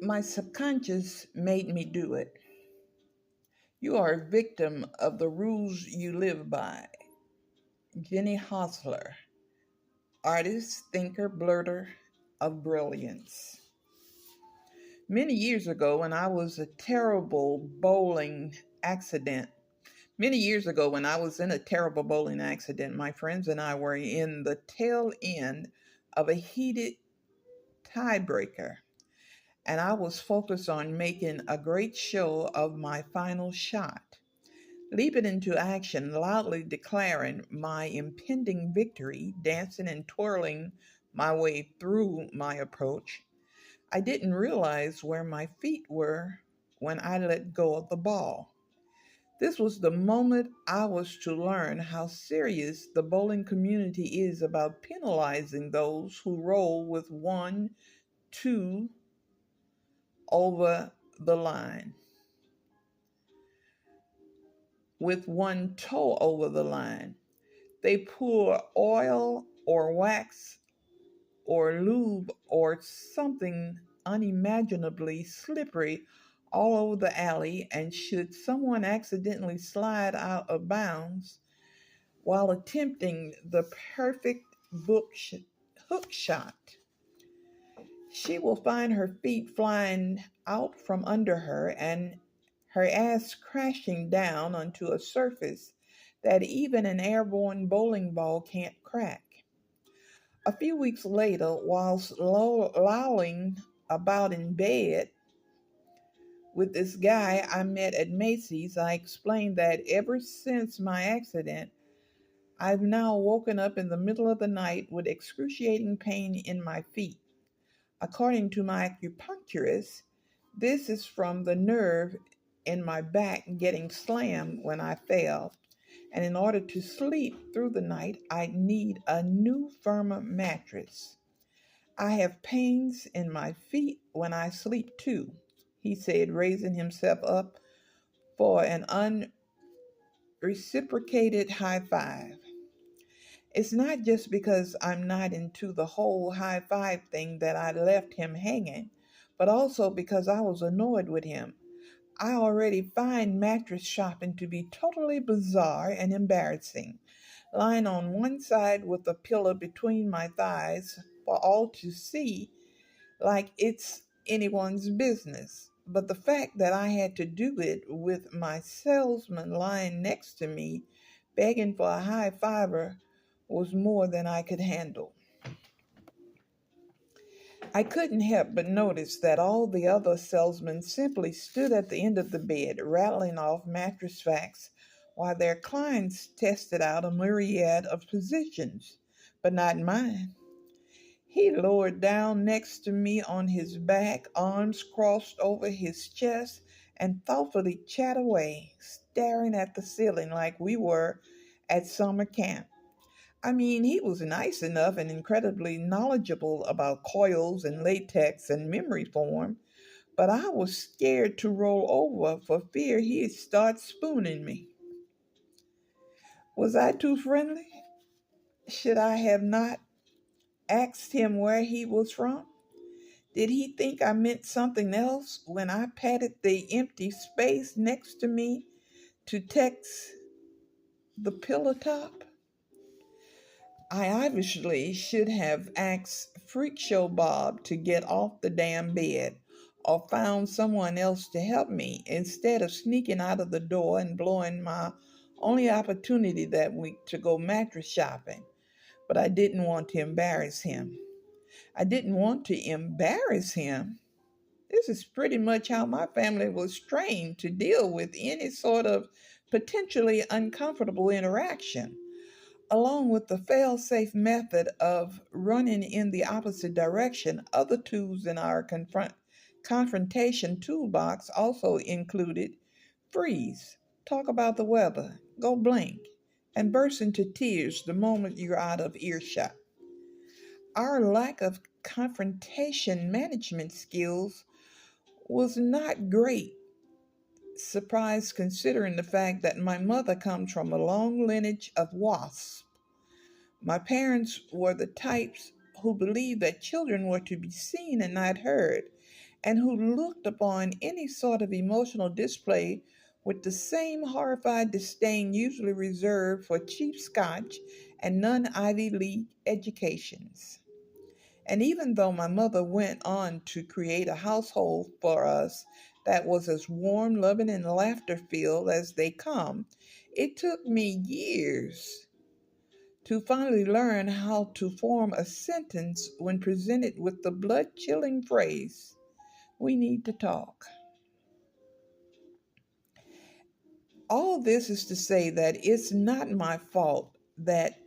My subconscious made me do it. You are a victim of the rules you live by. Jenny Hostler, artist, thinker, blurter of brilliance. Many years ago, when I was a terrible bowling accident, Many years ago, when I was in a terrible bowling accident, my friends and I were in the tail end of a heated tiebreaker, and I was focused on making a great show of my final shot. Leaping into action, loudly declaring my impending victory, dancing and twirling my way through my approach, I didn't realize where my feet were when I let go of the ball. This was the moment I was to learn how serious the bowling community is about penalizing those who roll with one, two over the line, with one toe over the line. They pour oil or wax or lube or something unimaginably slippery all over the alley, and should someone accidentally slide out of bounds while attempting the perfect hook shot, she will find her feet flying out from under her and her ass crashing down onto a surface that even an airborne bowling ball can't crack. A few weeks later, whilst lolling about in bed with this guy I met at Macy's, I explained that ever since my accident, I've now woken up in the middle of the night with excruciating pain in my feet. According to my acupuncturist, this is from the nerve in my back getting slammed when I fell. And in order to sleep through the night, I need a new, firmer mattress. I have pains in my feet when I sleep too, he said, raising himself up for an unreciprocated high five. It's not just because I'm not into the whole high five thing that I left him hanging, but also because I was annoyed with him. I already find mattress shopping to be totally bizarre and embarrassing. Lying on one side with a pillow between my thighs for all to see, like it's anyone's business. But the fact that I had to do it with my salesman lying next to me, begging for a high fiver, was more than I could handle. I couldn't help but notice that all the other salesmen simply stood at the end of the bed, rattling off mattress facts while their clients tested out a myriad of positions, but not mine. He lowered down next to me on his back, arms crossed over his chest, and thoughtfully chat away, staring at the ceiling like we were at summer camp. I mean, he was nice enough and incredibly knowledgeable about coils and latex and memory foam, but I was scared to roll over for fear he'd start spooning me. Was I too friendly? Should I have not asked him where he was from? Did he think I meant something else when I patted the empty space next to me to text the pillow top? I obviously should have asked Freak Show Bob to get off the damn bed or found someone else to help me instead of sneaking out of the door and blowing my only opportunity that week to go mattress shopping. But I didn't want to embarrass him. I didn't want to embarrass him. This is pretty much how my family was trained to deal with any sort of potentially uncomfortable interaction, along with the fail-safe method of running in the opposite direction. Other tools in our confrontation toolbox also included freeze, talk about the weather, go blank, and burst into tears the moment you're out of earshot. Our lack of confrontation management skills was not great surprise considering the fact that my mother comes from a long lineage of wasps. My parents were the types who believed that children were to be seen and not heard, and who looked upon any sort of emotional display with the same horrified disdain usually reserved for cheap Scotch and non Ivy League educations. And even though my mother went on to create a household for us that was as warm, loving, and laughter filled as they come, it took me years to finally learn how to form a sentence when presented with the blood chilling phrase, "We need to talk." All this is to say that it's not my fault that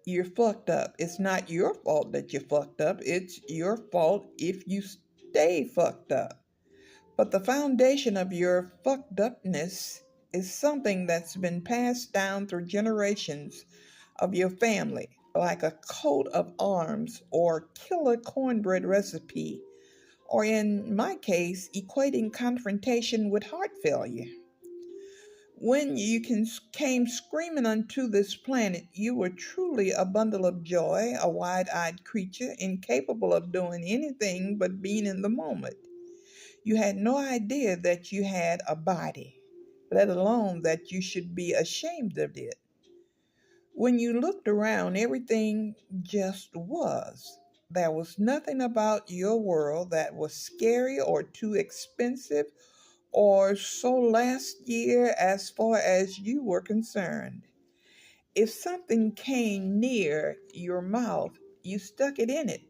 you're fucked up. It's not your fault that you're fucked up. It's your fault if you stay fucked up. But the foundation of your fucked upness is something that's been passed down through generations of your family, like a coat of arms or killer cornbread recipe, or in my case, equating confrontation with heart failure. When came screaming unto this planet, you were truly a bundle of joy, a wide eyed creature incapable of doing anything but being in the moment. You had no idea that you had a body, let alone that you should be ashamed of it. When you looked around, everything just was. There was nothing about your world that was scary or too expensive or so last year as far as you were concerned. If something came near your mouth, you stuck it in it.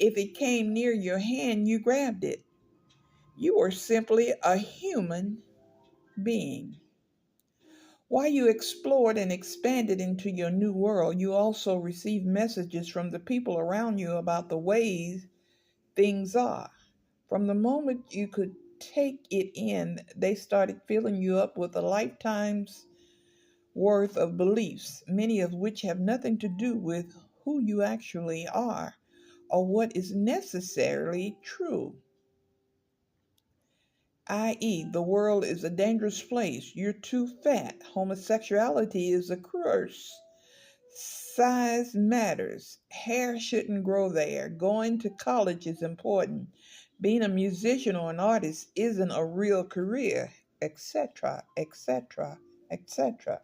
If it came near your hand, you grabbed it. You were simply a human being. While you explored and expanded into your new world, you also received messages from the people around you about the ways things are. From the moment you could take it in, they started filling you up with a lifetime's worth of beliefs, many of which have nothing to do with who you actually are or what is necessarily true. I.e., the world is a dangerous place. You're too fat. Homosexuality is a curse. Size matters. Hair shouldn't grow there. Going to college is important. Being a musician or an artist isn't a real career, etc., etc., etc.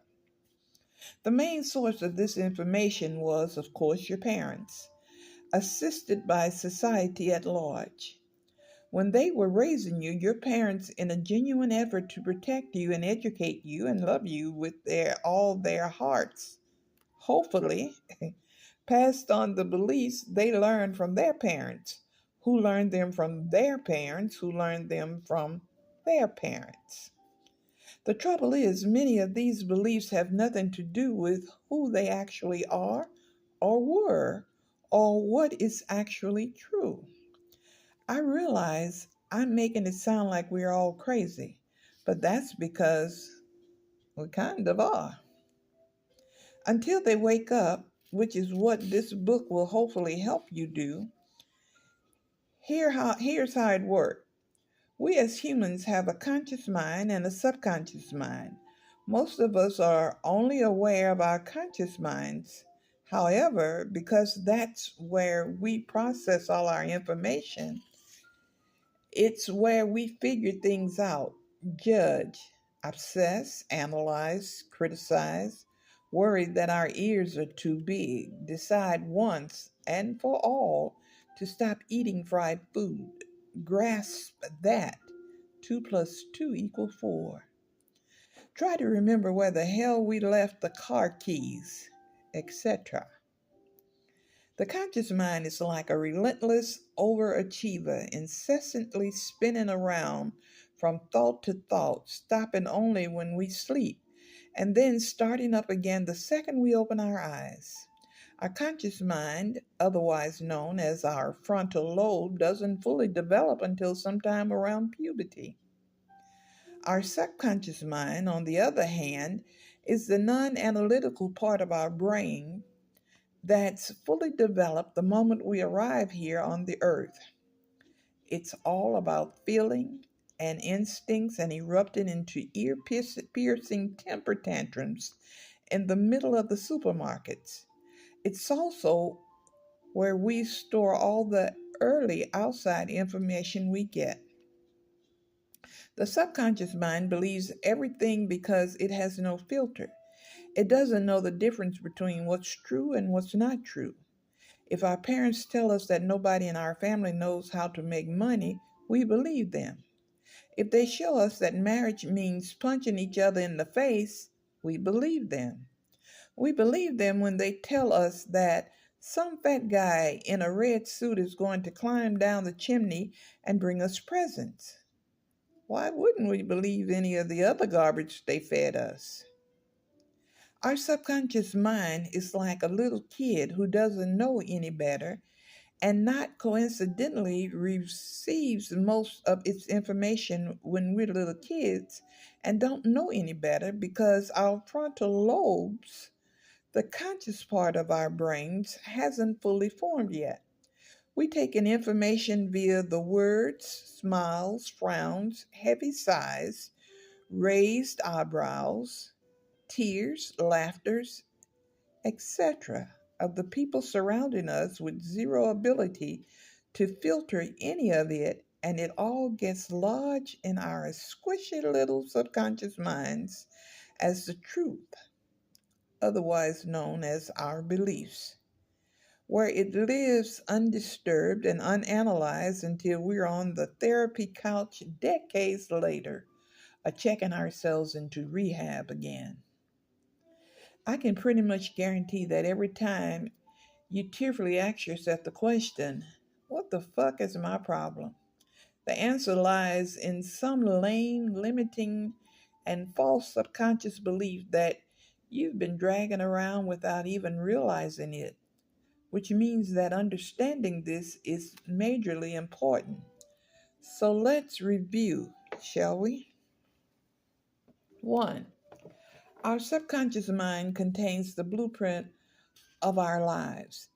The main source of this information was, of course, your parents, assisted by society at large. When they were raising you, your parents, in a genuine effort to protect you and educate you and love you with all their hearts, hopefully, passed on the beliefs they learned from their parents, who learned them from their parents, who learned them from their parents. The trouble is, many of these beliefs have nothing to do with who they actually are or were or what is actually true. I realize I'm making it sound like we're all crazy, but that's because we kind of are. Until they wake up, which is what this book will hopefully help you do, here's how it works. We as humans have a conscious mind and a subconscious mind. Most of us are only aware of our conscious minds. However, because that's where we process all our information, it's where we figure things out, judge, obsess, analyze, criticize, worry that our ears are too big, decide once and for all to stop eating fried food, grasp that 2 plus 2 equals 4. Try to remember where the hell we left the car keys, etc. The conscious mind is like a relentless overachiever, incessantly spinning around from thought to thought, stopping only when we sleep, and then starting up again the second we open our eyes. Our conscious mind, otherwise known as our frontal lobe, doesn't fully develop until sometime around puberty. Our subconscious mind, on the other hand, is the non analytical part of our brain that's fully developed the moment we arrive here on the earth. It's all about feeling and instincts and erupting into ear piercing temper tantrums in the middle of the supermarkets. It's also where we store all the early outside information we get. The subconscious mind believes everything because it has no filter. It doesn't know the difference between what's true and what's not true. If our parents tell us that nobody in our family knows how to make money, we believe them. If they show us that marriage means punching each other in the face, we believe them. We believe them when they tell us that some fat guy in a red suit is going to climb down the chimney and bring us presents. Why wouldn't we believe any of the other garbage they fed us? Our subconscious mind is like a little kid who doesn't know any better and not coincidentally receives most of its information when we're little kids and don't know any better because our frontal lobes, the conscious part of our brains, hasn't fully formed yet. We take in information via the words, smiles, frowns, heavy sighs, raised eyebrows, tears, laughters, etc., of the people surrounding us with zero ability to filter any of it, and it all gets lodged in our squishy little subconscious minds as the truth, otherwise known as our beliefs, where it lives undisturbed and unanalyzed until we're on the therapy couch decades later, checking ourselves into rehab again. I can pretty much guarantee that every time you tearfully ask yourself the question, what the fuck is my problem? The answer lies in some lame, limiting, and false subconscious belief that you've been dragging around without even realizing it, which means that understanding this is majorly important. So let's review, shall we? 1. Our subconscious mind contains the blueprint of our lives.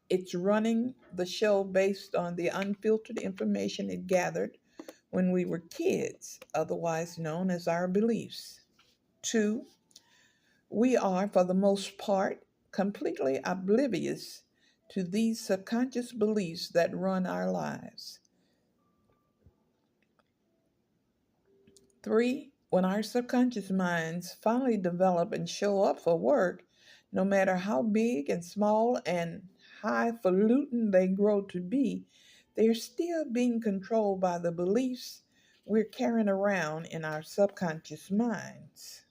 It's running the show based on the unfiltered information it gathered when we were kids, otherwise known as our beliefs. 2, we are, for the most part, completely oblivious to these subconscious beliefs that run our lives. 3, when our subconscious minds finally develop and show up for work, no matter how big and small and highfalutin they grow to be, they're still being controlled by the beliefs we're carrying around in our subconscious minds.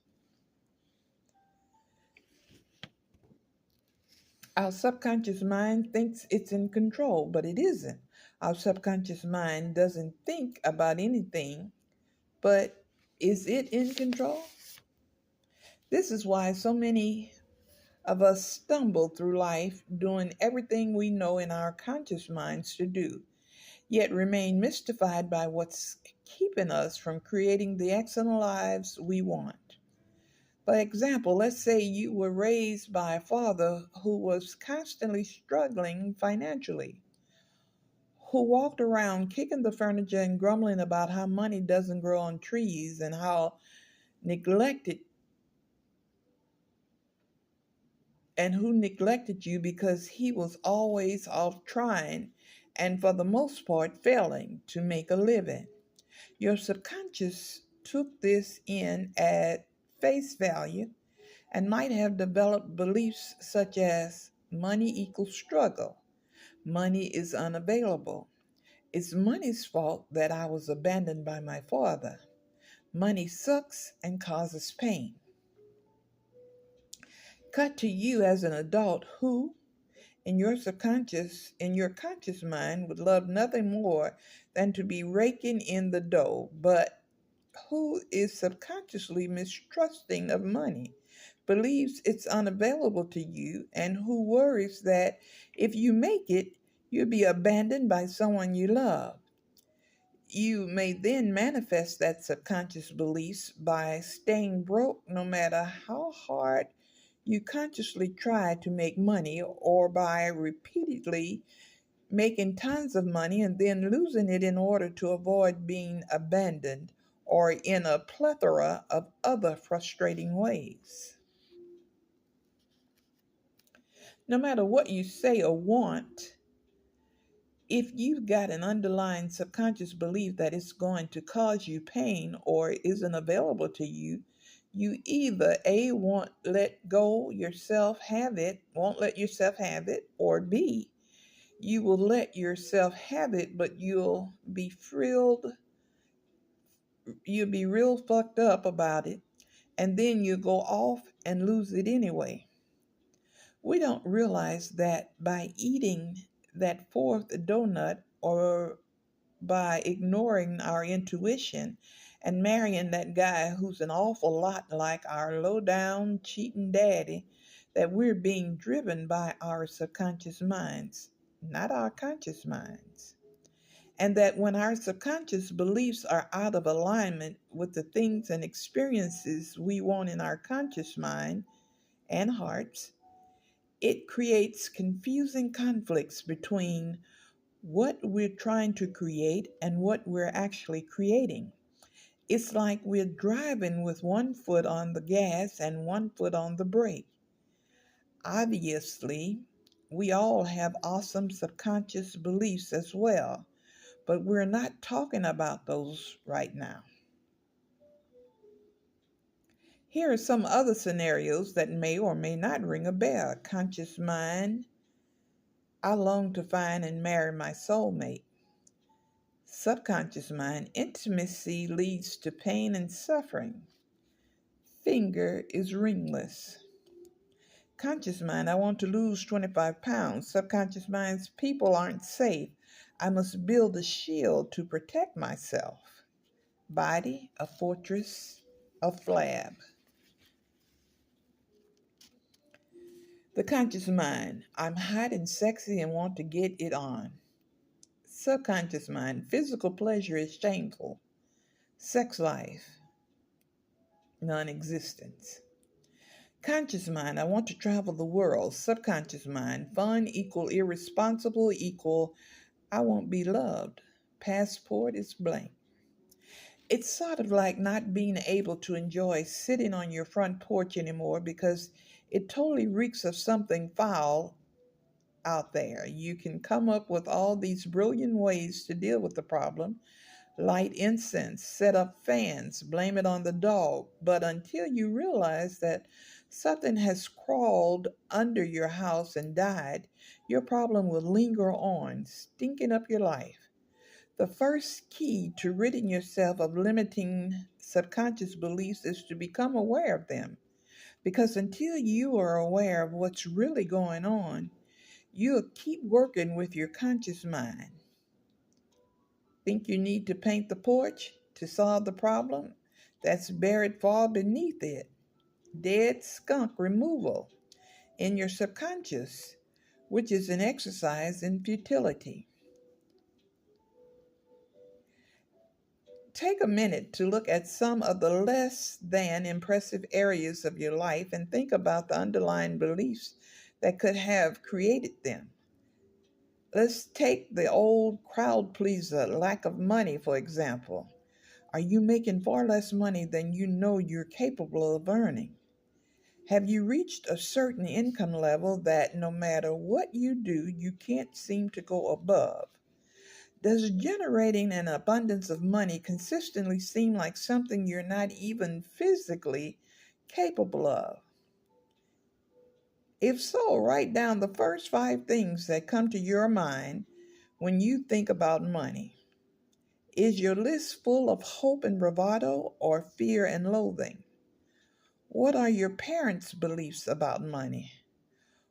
Our subconscious mind thinks it's in control, but it isn't. Our subconscious mind doesn't think about anything, but is it in control? This is why so many of us stumble through life doing everything we know in our conscious minds to do, yet remain mystified by what's keeping us from creating the excellent lives we want. For example, let's say you were raised by a father who was constantly struggling financially, who walked around kicking the furniture and grumbling about how money doesn't grow on trees and how neglected and who neglected you because he was always off trying and for the most part failing to make a living. Your subconscious took this in at face value and might have developed beliefs such as money equals struggle, money is unavailable, it's money's fault that I was abandoned by my father, money sucks and causes pain. Cut to you as an adult who, in your conscious mind, would love nothing more than to be raking in the dough, but who is subconsciously mistrusting of money, believes it's unavailable to you, and who worries that if you make it, you'll be abandoned by someone you love. You may then manifest that subconscious beliefs by staying broke no matter how hard you consciously try to make money, or by repeatedly making tons of money and then losing it in order to avoid being abandoned, or in a plethora of other frustrating ways. No matter what you say or want, If you've got an underlying subconscious belief that it's going to cause you pain or isn't available to you, you either A, won't let go yourself have it, won't let yourself have it, or B, you will let yourself have it, but you'll be real fucked up about it, and then you go off and lose it anyway. We don't realize that by eating that fourth donut or by ignoring our intuition and marrying that guy who's an awful lot like our low down cheating daddy, that we're being driven by our subconscious minds, not our conscious minds. And that when our subconscious beliefs are out of alignment with the things and experiences we want in our conscious mind and hearts, it creates confusing conflicts between what we're trying to create and what we're actually creating. It's like we're driving with one foot on the gas and one foot on the brake. Obviously, we all have awesome subconscious beliefs as well, but we're not talking about those right now. Here are some other scenarios that may or may not ring a bell. Conscious mind, I long to find and marry my soulmate. Subconscious mind, intimacy leads to pain and suffering. Finger is ringless. Conscious mind, I want to lose 25 pounds. Subconscious minds, people aren't safe. I must build a shield to protect myself. Body, a fortress, a flab. The conscious mind, I'm hot and sexy and want to get it on. Subconscious mind, physical pleasure is shameful. Sex life, non existence. Conscious mind, I want to travel the world. Subconscious mind, fun equal irresponsible equal I won't be loved. Passport is blank. It's sort of like not being able to enjoy sitting on your front porch anymore because it totally reeks of something foul out there. You can come up with all these brilliant ways to deal with the problem: light incense, set up fans, blame it on the dog. But until you realize that something has crawled under your house and died, your problem will linger on, stinking up your life. The first key to ridding yourself of limiting subconscious beliefs is to become aware of them. Because until you are aware of what's really going on, you'll keep working with your conscious mind. Think you need to paint the porch to solve the problem that's buried far beneath it? Dead skunk removal in your subconscious, which is an exercise in futility. Take a minute to look at some of the less than impressive areas of your life and think about the underlying beliefs that could have created them. Let's take the old crowd pleaser, lack of money, for example. Are you making far less money than you know you're capable of earning? Have you reached a certain income level that no matter what you do, you can't seem to go above? Does generating an abundance of money consistently seem like something you're not even physically capable of? If so, write down the first 5 things that come to your mind when you think about money. Is your list full of hope and bravado or fear and loathing? What are your parents' beliefs about money?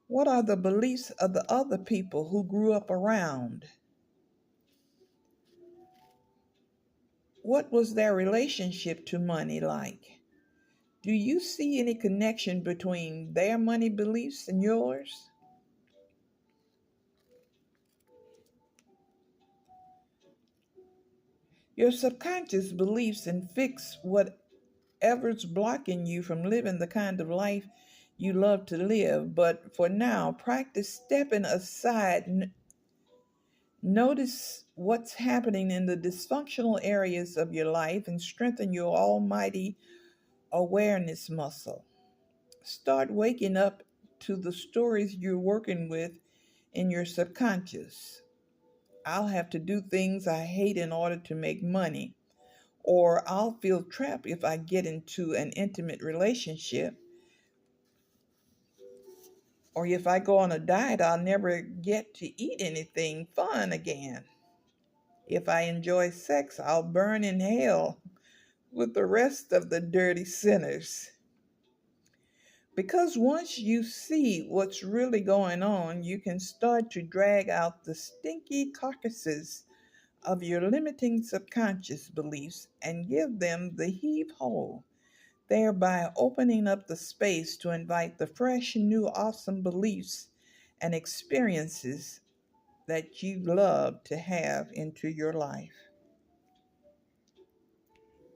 What are the beliefs of the other people who grew up around? What was their relationship to money like? Do you see any connection between their money beliefs and yours? Your subconscious beliefs and fix whatever's blocking you from living the kind of life you love to live. But for now, practice stepping aside. Notice what's happening in the dysfunctional areas of your life and strengthen your almighty awareness muscle. Start waking up to the stories you're working with in your subconscious. I'll have to do things I hate in order to make money, or I'll feel trapped if I get into an intimate relationship, or if I go on a diet, I'll never get to eat anything fun again. If I enjoy sex, I'll burn in hell with the rest of the dirty sinners. Because once you see what's really going on, you can start to drag out the stinky carcasses of your limiting subconscious beliefs and give them the heave ho, thereby opening up the space to invite the fresh, new, awesome beliefs and experiences that you love to have into your life.